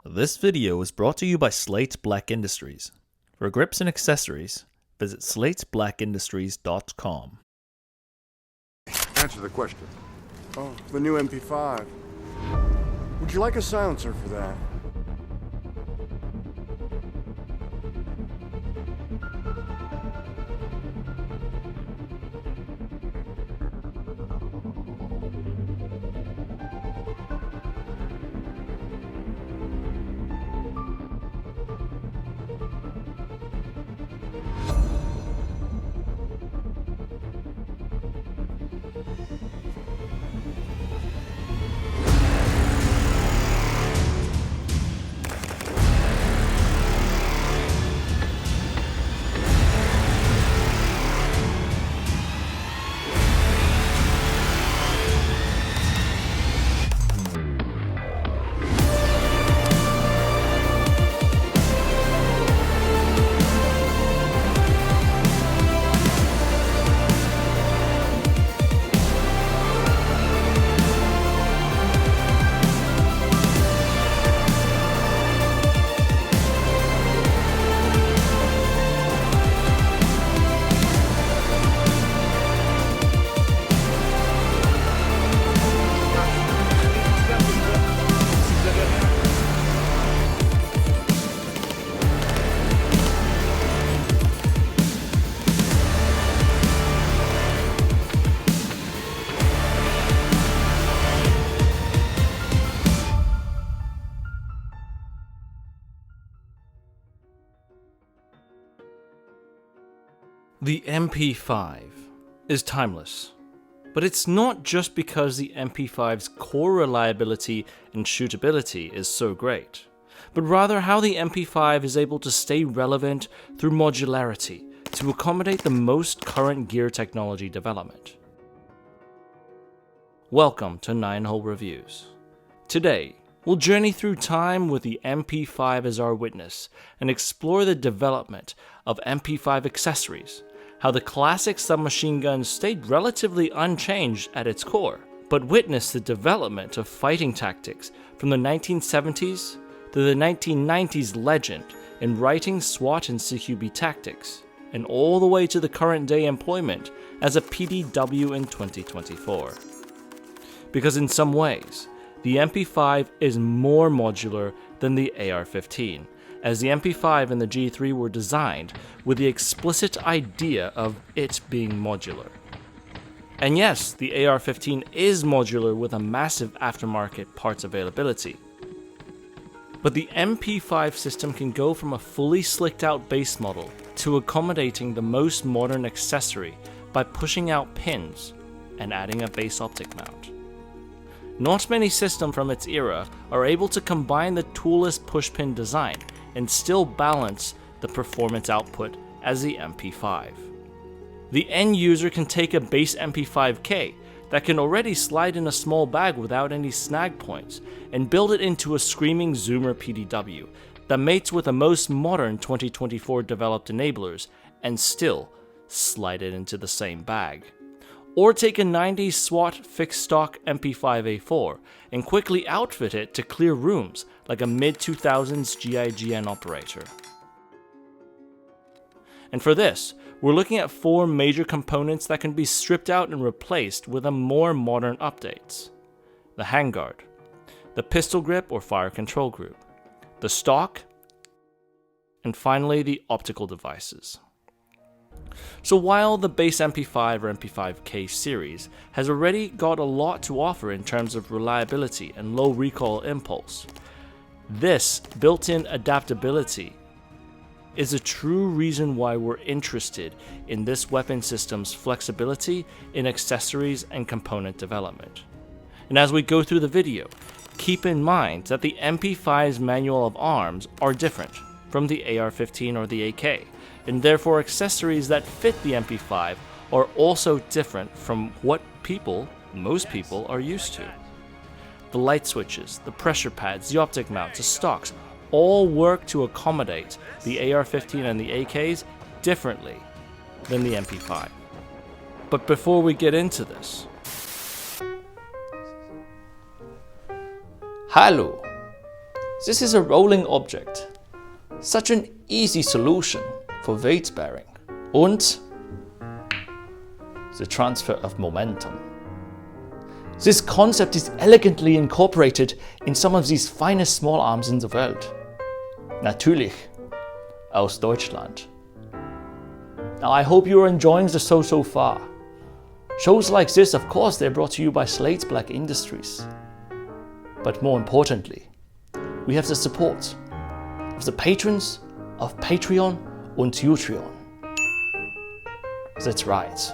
This video is brought to you by Slate Black Industries. For grips and accessories, visit slateblackindustries.com. Answer the question. Oh, the new MP5. Would you like a silencer for that? The MP5 is timeless, but it's not just because the MP5's core reliability and shootability is so great, but rather how the MP5 is able to stay relevant through modularity to accommodate the most current gear technology development. Welcome to 9-Hole Reviews. Today, we'll journey through time with the MP5 as our witness and explore the development of MP5 accessories, how the classic submachine gun stayed relatively unchanged at its core, but witnessed the development of fighting tactics from the 1970s to the 1990s legend in writing SWAT and CQB tactics, and all the way to the current day employment as a PDW in 2024. Because in some ways, the MP5 is more modular than the AR-15, as the MP5 and the G3 were designed with the explicit idea of it being modular. And yes, the AR-15 is modular with a massive aftermarket parts availability. But the MP5 system can go from a fully slicked out base model to accommodating the most modern accessory by pushing out pins and adding a base optic mount. Not many systems from its era are able to combine the toolless pushpin design and still balance the performance output as the MP5. The end user can take a base MP5k that can already slide in a small bag without any snag points and build it into a screaming Zoomer PDW that mates with the most modern 2024 developed enablers and still slide it into the same bag. Or take a 90s SWAT fixed stock MP5A4 and quickly outfit it to clear rooms like a mid-2000s GIGN operator. And for this, we're looking at 4 major components that can be stripped out and replaced with a more modern updates: the handguard, the pistol grip or fire control group, the stock, and finally the optical devices. So while the base MP5 or MP5k series has already got a lot to offer in terms of reliability and low recoil impulse, this built-in adaptability is a true reason why we're interested in this weapon system's flexibility in accessories and component development. And as we go through the video, keep in mind that the MP5's manual of arms are different from the AR-15 or the AK, and therefore accessories that fit the MP5 are also different from what most people are used to. The light switches, the pressure pads, the optic mounts, the stocks all work to accommodate the AR-15 and the AKs differently than the MP5. But before we get into this, Hallo, This is a rolling object. Such an easy solution for weight bearing. Und the transfer of momentum. This concept is elegantly incorporated in some of these finest small arms in the world. Natürlich aus Deutschland. Now I hope you're enjoying the show so far. Shows like this, of course, they're brought to you by Slate Black Industries. But more importantly, we have the support of the patrons of Patreon und Utreon. That's right.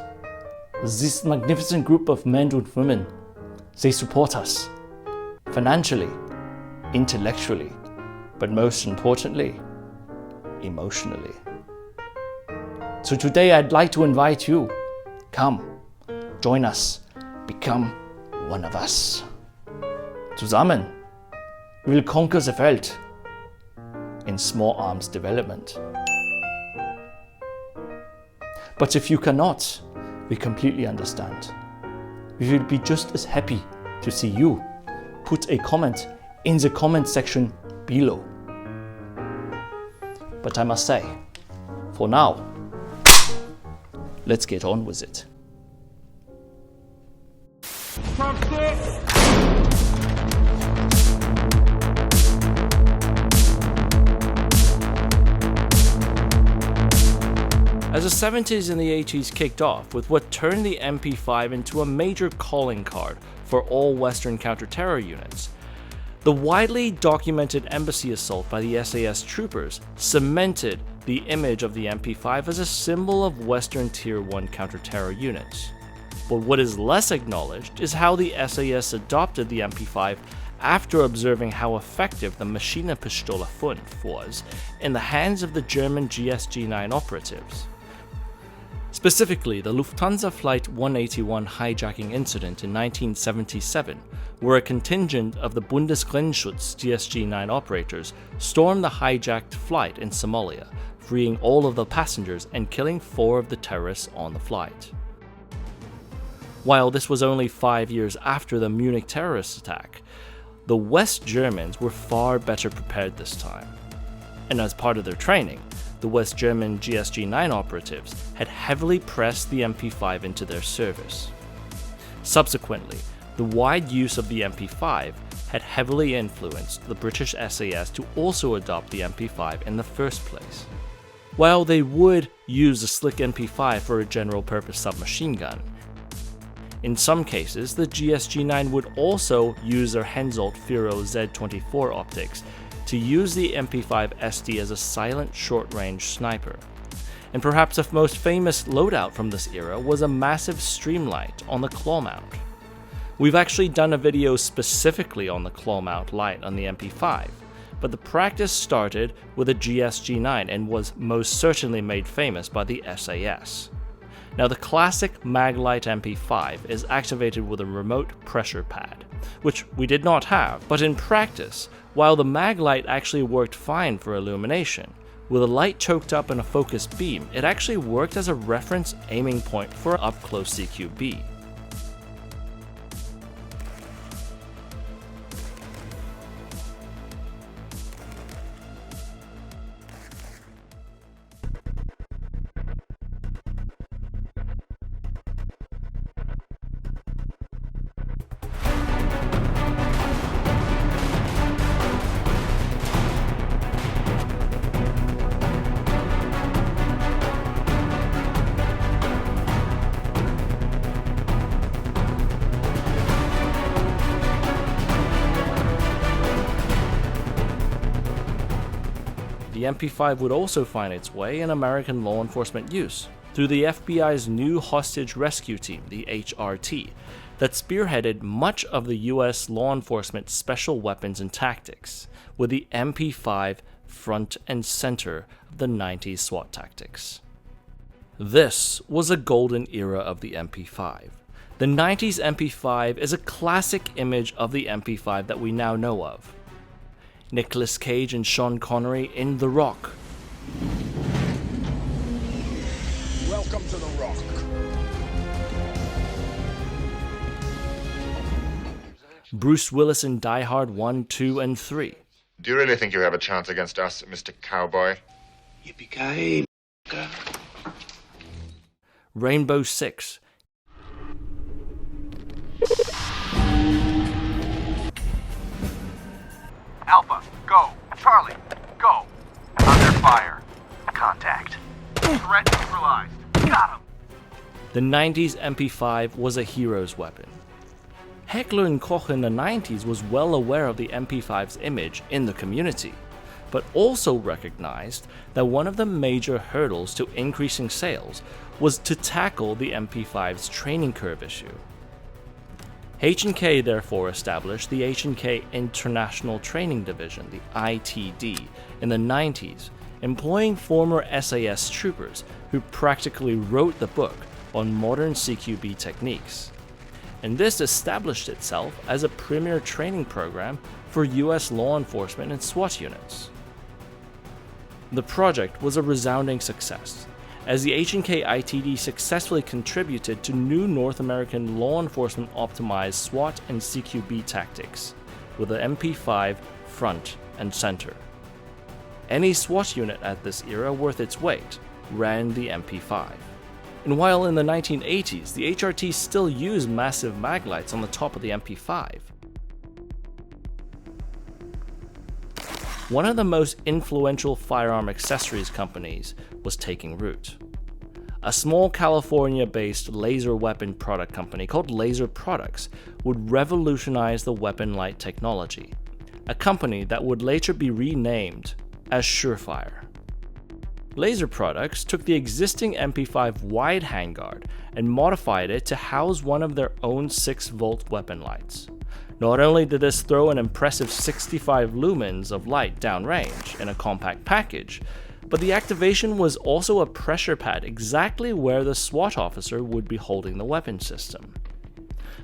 This magnificent group of men and women, they support us financially, intellectually, but most importantly, emotionally. So today I'd like to invite you, come, join us, become one of us. Zusammen, we will conquer the world in small arms development. But if you cannot, we completely understand. We will be just as happy to see you put a comment in the comment section below. But I must say, for now, let's get on with it. As the 70s and the 80s kicked off with what turned the MP5 into a major calling card for all Western counter-terror units, the widely documented embassy assault by the SAS troopers cemented the image of the MP5 as a symbol of Western Tier 1 counter-terror units. But what is less acknowledged is how the SAS adopted the MP5 after observing how effective the Maschinenpistole 5 was in the hands of the German GSG-9 operatives. Specifically, the Lufthansa Flight 181 hijacking incident in 1977, where a contingent of the Bundesgrenzschutz GSG-9 operators stormed the hijacked flight in Somalia, freeing all of the passengers and killing 4 of the terrorists on the flight. While this was only 5 years after the Munich terrorist attack, the West Germans were far better prepared this time. And as part of their training, the West German GSG-9 operatives had heavily pressed the MP5 into their service. Subsequently, the wide use of the MP5 had heavily influenced the British SAS to also adopt the MP5 in the first place. While they would use the slick MP5 for a general-purpose submachine gun, in some cases, the GSG-9 would also use their Hensoldt Firo Z24 optics to use the MP5 SD as a silent short-range sniper. And perhaps the most famous loadout from this era was a massive streamlight on the claw mount. We've actually done a video specifically on the claw mount light on the MP5, but the practice started with a GSG-9 and was most certainly made famous by the SAS. Now, the classic Maglite MP5 is activated with a remote pressure pad, which we did not have, but in practice, while the Maglite actually worked fine for illumination, with a light choked up in a focused beam, it actually worked as a reference aiming point for up-close CQB. The MP5 would also find its way in American law enforcement use through the FBI's new hostage rescue team, the HRT, that spearheaded much of the US law enforcement special weapons and tactics, with the MP5 front and center of the 90s SWAT tactics. This was a golden era of the MP5. The 90s MP5 is a classic image of the MP5 that we now know of. Nicolas Cage and Sean Connery in The Rock. Welcome to The Rock. Bruce Willis in Die Hard 1, 2, and 3. Do you really think you have a chance against us, Mr. Cowboy? Yippee-ki-yay, Rainbow Six. Alpha, go. Charlie, go. Under fire. Contact. Threat neutralized. Got him. The 90s MP5 was a hero's weapon. Heckler & Koch in the 90s was well aware of the MP5's image in the community, but also recognized that one of the major hurdles to increasing sales was to tackle the MP5's training curve issue. H&K therefore established the H&K International Training Division, the ITD, in the 90s, employing former SAS troopers who practically wrote the book on modern CQB techniques. And this established itself as a premier training program for US law enforcement and SWAT units. The project was a resounding success, as the H&K ITD successfully contributed to new North American law enforcement optimized SWAT and CQB tactics, with the MP5 front and center. Any SWAT unit at this era worth its weight ran the MP5. And while in the 1980s, the HRT still used massive maglights on the top of the MP5, one of the most influential firearm accessories companies was taking root. A small California-based laser weapon product company called Laser Products would revolutionize the weapon light technology, a company that would later be renamed as Surefire. Laser Products took the existing MP5 wide handguard and modified it to house one of their own 6-volt weapon lights. Not only did this throw an impressive 65 lumens of light downrange in a compact package, but the activation was also a pressure pad exactly where the SWAT officer would be holding the weapon system.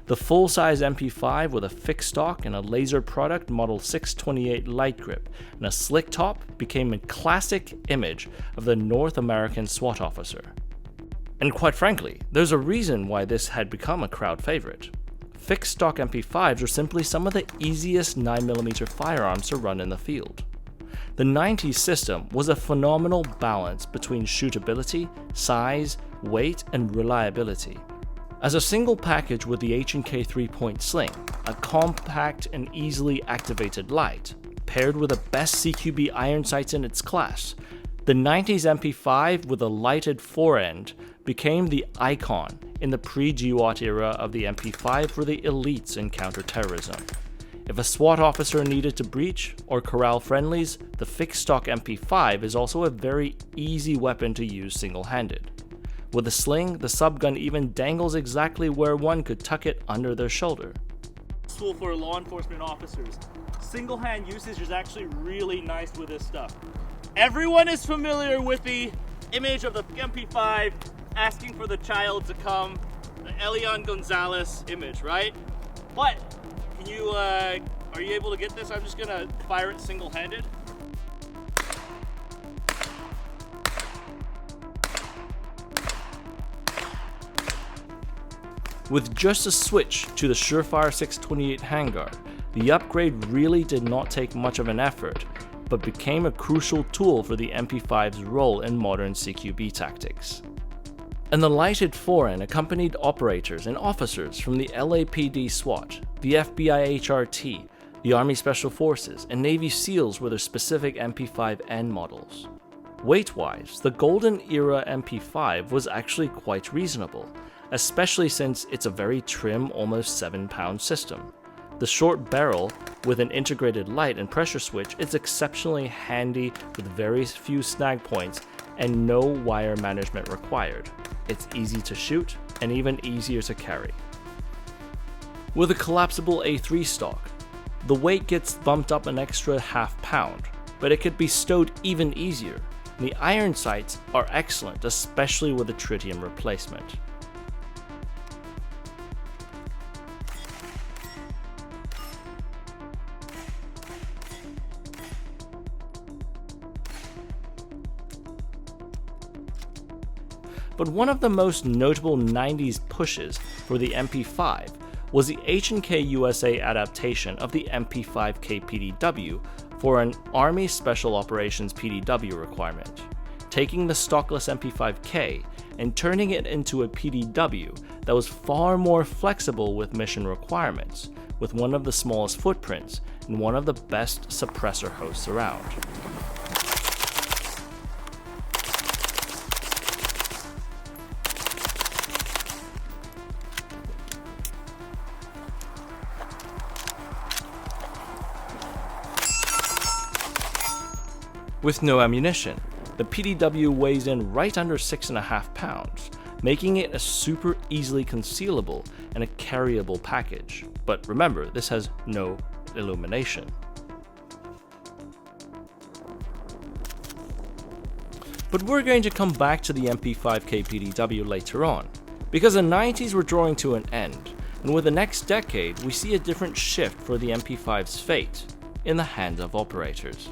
The full-size MP5 with a fixed stock and a Laser Product Model 628 light grip and a slick top became a classic image of the North American SWAT officer. And quite frankly, there's a reason why this had become a crowd favorite. Fixed stock MP5s are simply some of the easiest 9mm firearms to run in the field. The 90s system was a phenomenal balance between shootability, size, weight, and reliability. As a single package with the H&K 3-point sling, a compact and easily activated light, paired with the best CQB iron sights in its class, the 90s MP5 with a lighted forend became the icon in the pre-GWAT era of the MP5 for the elites in counterterrorism. If a SWAT officer needed to breach or corral friendlies, the fixed stock MP5 is also a very easy weapon to use single-handed. With a sling, the subgun even dangles exactly where one could tuck it under their shoulder. Tool for law enforcement officers. Single-hand usage is actually really nice with this stuff. Everyone is familiar with the image of the MP5 asking for the child to come, the Elian Gonzalez image, right? But can you, are you able to get this? I'm just gonna fire it single-handed. With just a switch to the Surefire 628 handguard, the upgrade really did not take much of an effort, but became a crucial tool for the MP5's role in modern CQB tactics. And the lighted forend accompanied operators and officers from the LAPD SWAT, the FBI HRT, the Army Special Forces, and Navy SEALs with their specific MP5N models. Weight-wise, the Golden Era MP5 was actually quite reasonable, especially since it's a very trim, almost 7-pound system. The short barrel, with an integrated light and pressure switch, is exceptionally handy with very few snag points and no wire management required. It's easy to shoot and even easier to carry. With a collapsible A3 stock, the weight gets bumped up an extra ½ pound, but it could be stowed even easier. The iron sights are excellent, especially with the tritium replacement. But one of the most notable 90s pushes for the MP5 was the H&K USA adaptation of the MP5k PDW for an Army Special Operations PDW requirement, taking the stockless MP5k and turning it into a PDW that was far more flexible with mission requirements, with one of the smallest footprints and one of the best suppressor hosts around. With no ammunition, the PDW weighs in right under 6.5 pounds, making it a super easily concealable and a carryable package. But remember, this has no illumination. But we're going to come back to the MP5k PDW later on, because the 90s were drawing to an end, and with the next decade we see a different shift for the MP5's fate in the hands of operators.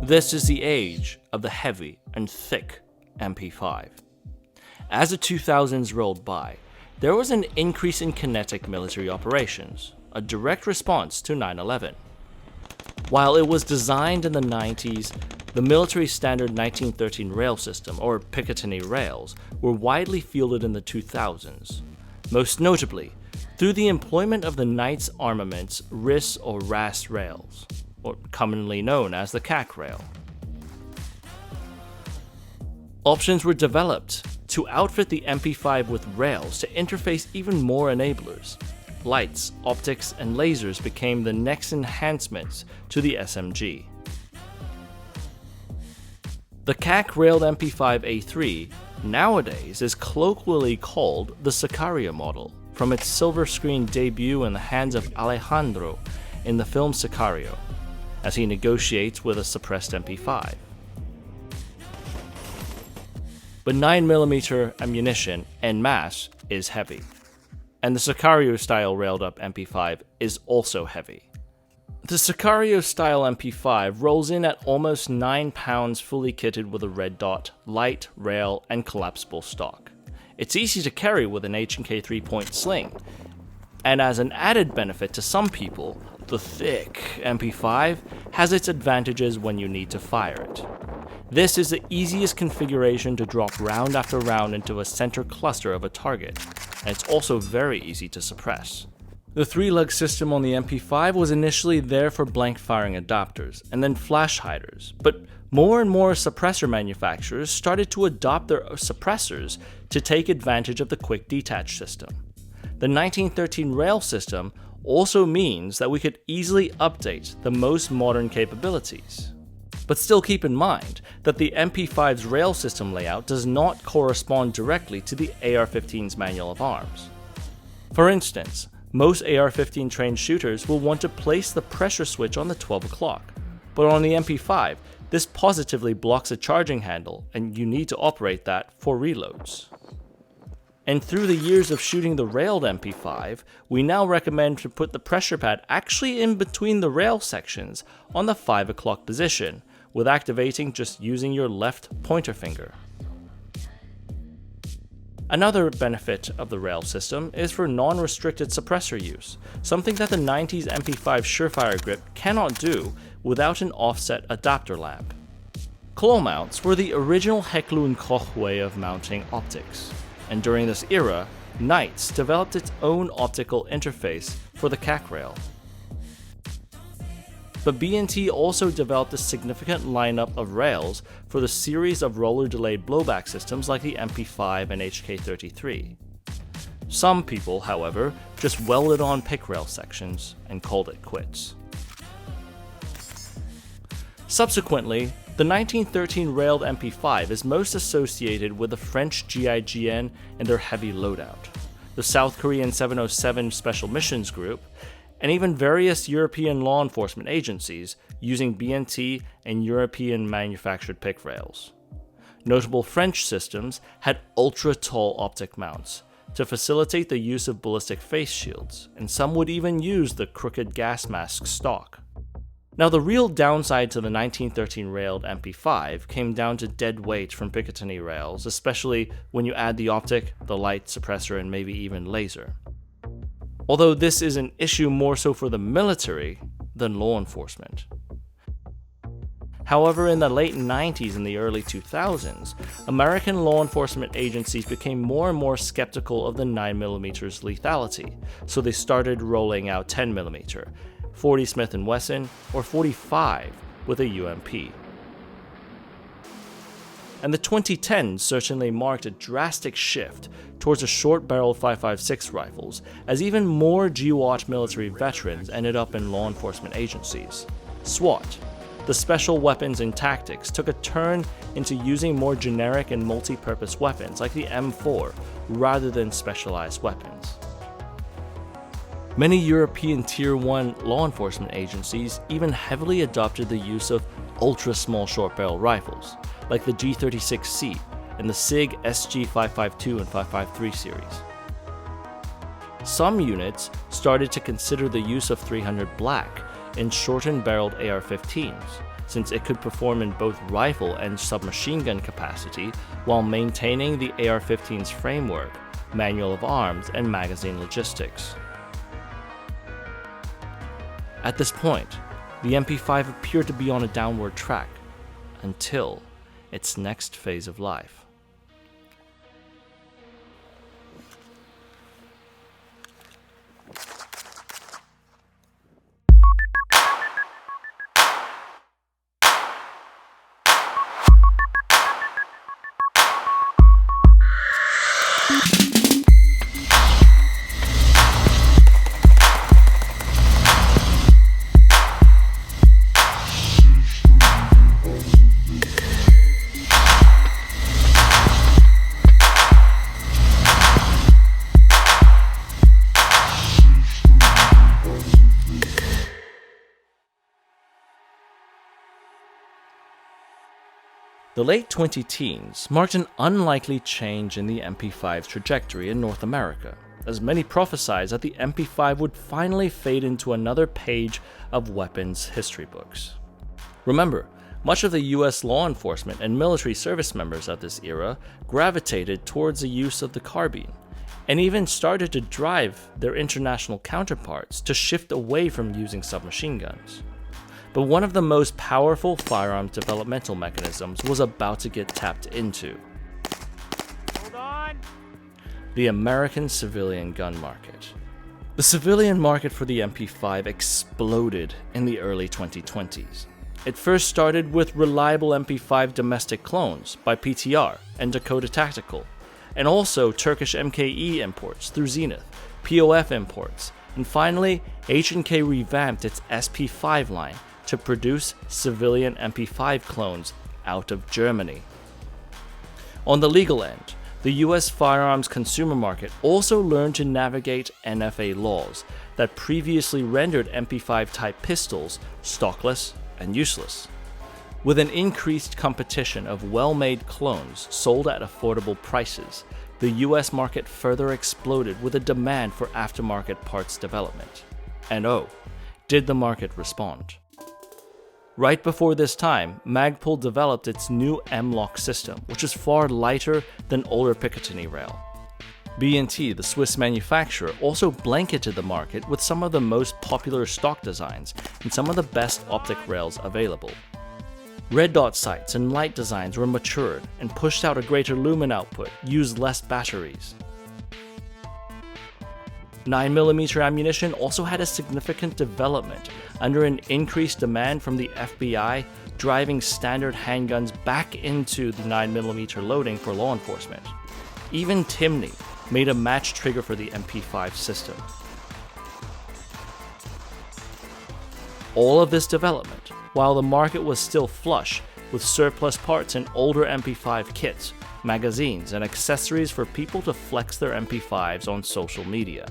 This is the age of the heavy and thick MP5. As the 2000s rolled by, there was an increase in kinetic military operations, a direct response to 9/11. While it was designed in the 90s, the military standard 1913 rail system, or Picatinny rails, were widely fielded in the 2000s, most notably through the employment of the Knights Armaments RIS or RAS rails, or commonly known as the CAC rail. Options were developed to outfit the MP5 with rails to interface even more enablers. Lights, optics, and lasers became the next enhancements to the SMG. The CAC railed MP5 A3 nowadays is colloquially called the Sicario model, from its silver screen debut in the hands of Alejandro in the film Sicario, as he negotiates with a suppressed MP5. But 9mm ammunition en masse is heavy, and the Sicario-style railed-up MP5 is also heavy. The Sicario-style MP5 rolls in at almost 9 pounds fully kitted with a red dot, light, rail, and collapsible stock. It's easy to carry with an H&K 3-point sling, and as an added benefit to some people, the thick MP5 has its advantages when you need to fire it. This is the easiest configuration to drop round after round into a center cluster of a target, and it's also very easy to suppress. The 3-lug system on the MP5 was initially there for blank firing adapters, and then flash hiders, but more and more suppressor manufacturers started to adopt their suppressors to take advantage of the quick detach system. The 1913 rail system also means that we could easily update the most modern capabilities. But still keep in mind that the MP5's rail system layout does not correspond directly to the AR-15's manual of arms. For instance, most AR-15 trained shooters will want to place the pressure switch on the 12 o'clock, but on the MP5, this positively blocks a charging handle and you need to operate that for reloads. And through the years of shooting the railed MP5, we now recommend to put the pressure pad actually in between the rail sections on the 5 o'clock position, with activating just using your left pointer finger. Another benefit of the rail system is for non-restricted suppressor use, something that the 90s MP5 Surefire grip cannot do without an offset adapter lamp. Claw mounts were the original Pkwy way of mounting optics, and during this era, Knights developed its own optical interface for the CAC rail. But B&T also developed a significant lineup of rails for the series of roller-delayed blowback systems like the MP5 and HK33. Some people, however, just welded on PIC rail sections and called it quits. Subsequently, the 1913 railed MP5 is most associated with the French GIGN and their heavy loadout, the South Korean 707 Special Missions Group, and even various European law enforcement agencies using B&T and European manufactured PIC rails. Notable French systems had ultra-tall optic mounts to facilitate the use of ballistic face shields, and some would even use the crooked gas mask stock. Now, the real downside to the 1913 railed MP5 came down to dead weight from Picatinny rails, especially when you add the optic, the light suppressor, and maybe even laser. Although this is an issue more so for the military than law enforcement. However, in the late 90s and the early 2000s, American law enforcement agencies became more and more skeptical of the 9mm lethality, so they started rolling out 10mm, 40 Smith & Wesson, or 45 with a UMP. And the 2010s certainly marked a drastic shift towards the short-barreled 5.56 rifles, as even more GWAT military veterans ended up in law enforcement agencies. SWAT, the Special Weapons and Tactics, took a turn into using more generic and multi-purpose weapons like the M4 rather than specialized weapons. Many European Tier 1 law enforcement agencies even heavily adopted the use of ultra-small short-barrel rifles, like the G36C and the SIG SG 552 and 553 series. Some units started to consider the use of 300 Black in shortened-barreled AR-15s, since it could perform in both rifle and submachine gun capacity while maintaining the AR-15's framework, manual of arms, and magazine logistics. At this point, the MP5 appeared to be on a downward track, until its next phase of life. The late 2010s marked an unlikely change in the MP5's trajectory in North America, as many prophesied that the MP5 would finally fade into another page of weapons history books. Remember, much of the US law enforcement and military service members of this era gravitated towards the use of the carbine, and even started to drive their international counterparts to shift away from using submachine guns. But one of the most powerful firearms developmental mechanisms was about to get tapped into. Hold on. The American civilian gun market. The civilian market for the MP5 exploded in the early 2020s. It first started with reliable MP5 domestic clones by PTR and Dakota Tactical, and also Turkish MKE imports through Zenith, POF imports, and finally H&K revamped its SP5 line to produce civilian MP5 clones out of Germany. On the legal end, the US firearms consumer market also learned to navigate NFA laws that previously rendered MP5-type pistols stockless and useless. With an increased competition of well-made clones sold at affordable prices, the US market further exploded with a demand for aftermarket parts development. And oh, did the market respond? Right before this time, Magpul developed its new M-LOK system, which is far lighter than older Picatinny rail. B&T, the Swiss manufacturer, also blanketed the market with some of the most popular stock designs and some of the best optic rails available. Red dot sights and light designs were matured and pushed out a greater lumen output, used less batteries. 9mm ammunition also had a significant development under an increased demand from the FBI, driving standard handguns back into the 9mm loading for law enforcement. Even Timney made a match trigger for the MP5 system. All of this development, while the market was still flush with surplus parts in older MP5 kits, magazines, and accessories for people to flex their MP5s on social media.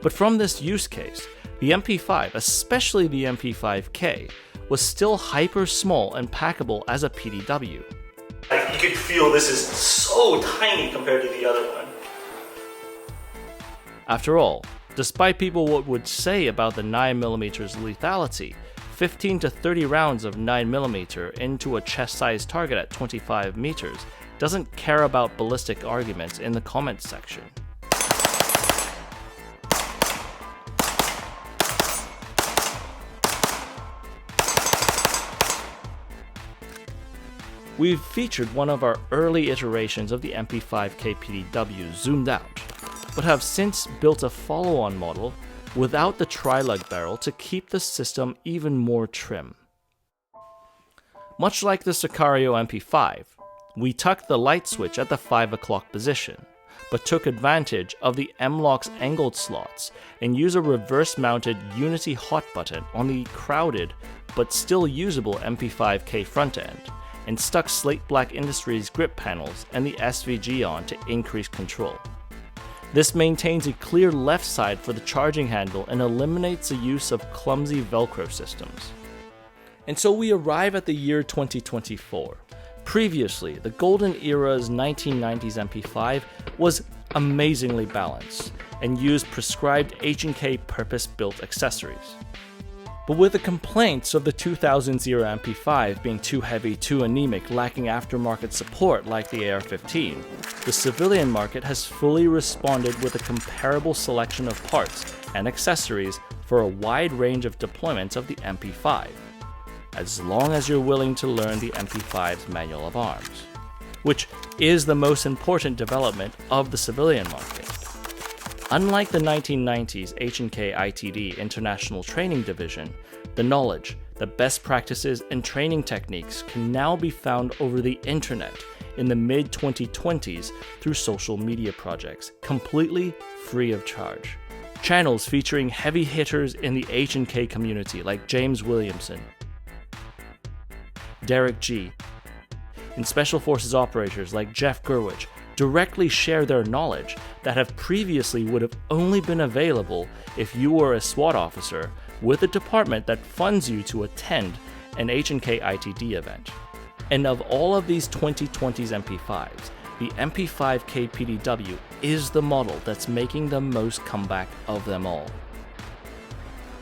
But from this use case, the MP5, especially the MP5k, was still hyper small and packable as a PDW. Like, you could feel this is so tiny compared to the other one. After all, despite people what would say about the 9mm's lethality, 15 to 30 rounds of 9mm into a chest-sized target at 25 meters doesn't care about ballistic arguments in the comments section. We've featured one of our early iterations of the MP5k PDW zoomed out, but have since built a follow-on model without the tri-lug barrel to keep the system even more trim. Much like the Sicario MP5, we tucked the light switch at the 5 o'clock position, but took advantage of the M-LOK's angled slots and used a reverse-mounted Unity hot button on the crowded but still usable MP5k front end, and stuck Slate Black Industries grip panels and the SVG on to increase control. This maintains a clear left side for the charging handle and eliminates the use of clumsy Velcro systems. And so we arrive at the year 2024. Previously, the Golden Era's 1990s MP5 was amazingly balanced and used prescribed H&K purpose-built accessories. But with the complaints of the 2000s era MP5 being too heavy, too anemic, lacking aftermarket support like the AR-15, the civilian market has fully responded with a comparable selection of parts and accessories for a wide range of deployments of the MP5, as long as you're willing to learn the MP5's manual of arms, which is the most important development of the civilian market. Unlike the 1990s H&K ITD International Training Division, the knowledge, the best practices, and training techniques can now be found over the internet in the mid-2020s through social media projects, completely free of charge. Channels featuring heavy hitters in the H&K community like James Williamson, Derek G, and Special Forces operators like Jeff Gerwich directly share their knowledge that have previously would have only been available if you were a SWAT officer with a department that funds you to attend an H&K ITD event. And of all of these 2020s MP5s, the MP5k PDW is the model that's making the most comeback of them all.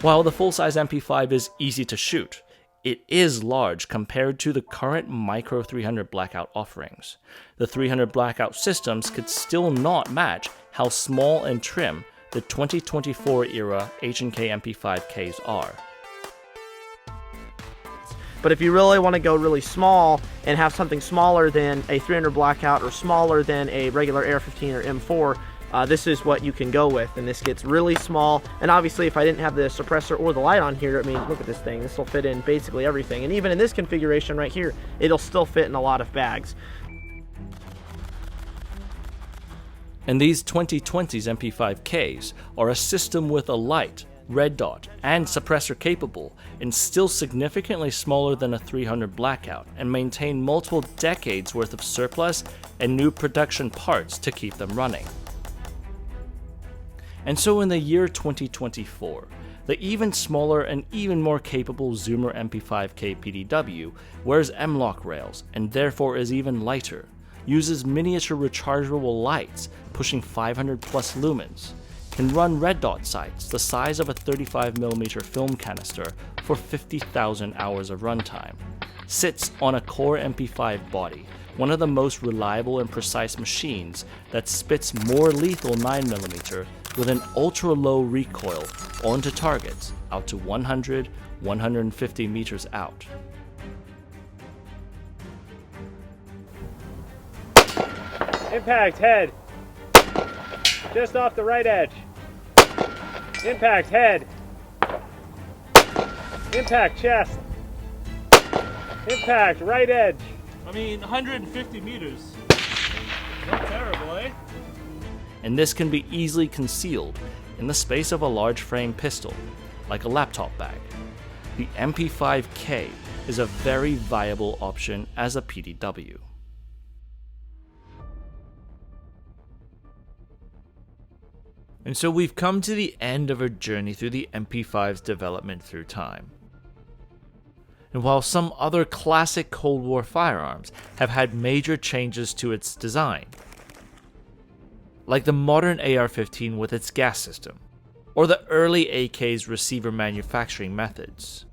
While the full-size MP5 is easy to shoot, it is large compared to the current Micro 300 Blackout offerings. The 300 Blackout systems could still not match how small and trim the 2024 era H&K MP5Ks are. But if you really want to go really small and have something smaller than a 300 Blackout or smaller than a regular AR-15 or M4, this is what you can go with, and this gets really small. And obviously, if I didn't have the suppressor or the light on here, I mean, look at this thing. This will fit in basically everything. And even in this configuration right here, it'll still fit in a lot of bags. And these 2020s MP5Ks are a system with a light, red dot, and suppressor capable, and still significantly smaller than a 300 Blackout, and maintain multiple decades worth of surplus and new production parts to keep them running. And so in the year 2024, the even smaller and even more capable Zoomer MP5k PDW wears M-LOK rails and therefore is even lighter, uses miniature rechargeable lights pushing 500 plus lumens, can run red dot sights the size of a 35mm film canister for 50,000 hours of runtime, sits on a core MP5 body, one of the most reliable and precise machines that spits more lethal 9mm with an ultra-low recoil onto targets out to 100, 150 meters out. Impact head. Just off the right edge. Impact head. Impact chest. Impact right edge. I mean, 150 meters. Not terrible, eh? And this can be easily concealed in the space of a large frame pistol, like a laptop bag. The MP5k is a very viable option as a PDW. And so we've come to the end of our journey through the MP5's development through time. And while some other classic Cold War firearms have had major changes to its design, like the modern AR-15 with its gas system, or the early AK's receiver manufacturing methods,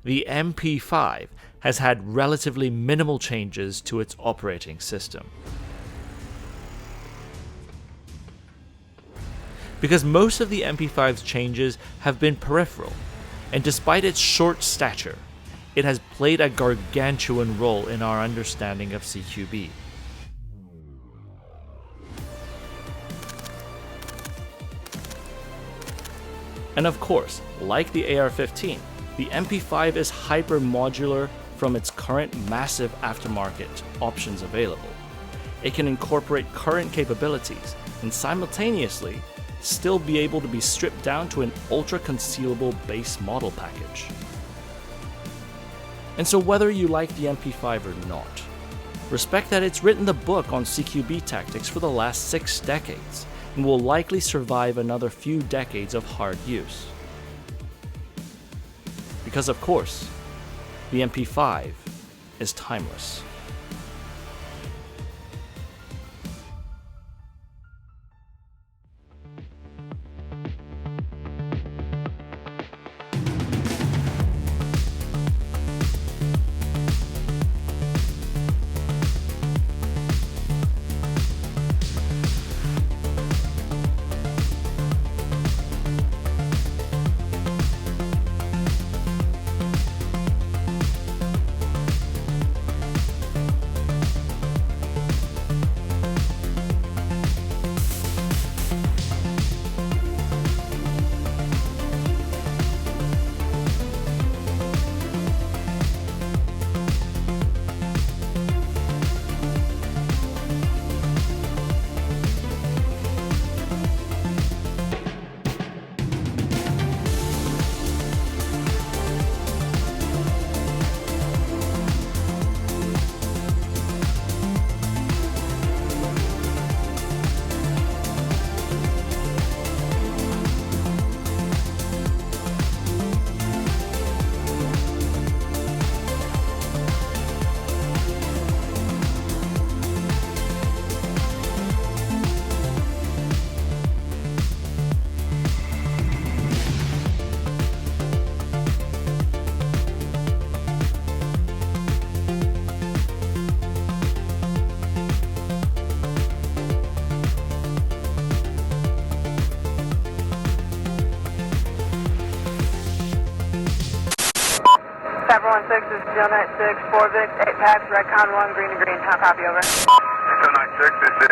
the MP5 has had relatively minimal changes to its operating system. Because most of the MP5's changes have been peripheral, and despite its short stature, it has played a gargantuan role in our understanding of CQB. And of course, like the AR-15, the MP5 is hyper-modular from its current massive aftermarket options available. It can incorporate current capabilities and simultaneously still be able to be stripped down to an ultra-concealable base model package. And so whether you like the MP5 or not, respect that it's written the book on CQB tactics for the last 6 decades and will likely survive another few decades of hard use. Because of course, the MP5 is timeless. This is Joe 96, 4 Vic, 8 packs, REDCON 1, green to green. How copy, over? Joe 96, this